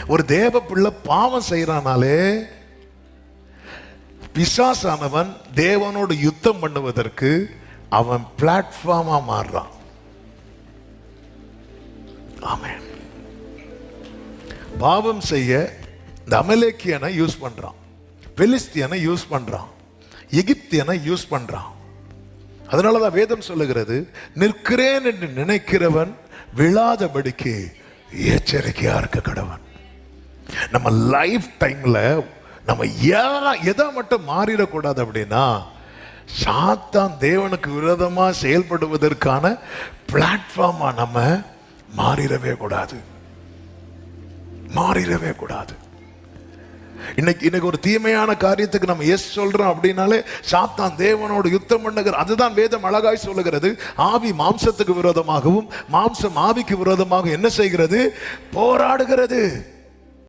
ஒரு தேவ பிள்ளை பாவம் செய்யறானாலே பிசாசானவன் தேவனோடு யுத்தம் பண்ணுவதற்கு அவன் பிளாட்ஃபார்மா மாறுறான். ஆமென். பாவம் செய்ய இந்த அமலேக்கியனை யூஸ் பண்றான், பெலிஸ்தியனை யூஸ் பண்றான், எகிப்தியனை யூஸ் பண்றான். அதனாலதான் வேதம் சொல்லுகிறது, நிற்கிறேன் என்று நினைக்கிறவன் விழாதபடிக்கு எச்சரிக்கையா இருக்க கடவன். நம்ம லைஃப் டைம்ல நம்ம எதை மட்டும் மாறிடக்கூடாது அப்படின்னா, சாத்தான் தேவனுக்கு விரோதமா செயல்படுவதற்கான பிளாட்ஃபார்மா நம்ம மாறிடவே கூடாது, மாறிடவே கூடாது. இன்னைக்கு ஒரு தீமையான காரியத்துக்கு நம்ம எஸ் சொல்றோம் அப்படின்னாலே சாத்தான் தேவனோடு யுத்தம் பண்ணுகிற. அதுதான் வேதம் அழகாய் சொல்லுகிறது, ஆவி மாம்சத்துக்கு விரோதமாகவும் மாம்சம் ஆவிக்கு விரோதமாக என்ன செய்கிறது? போராடுகிறது.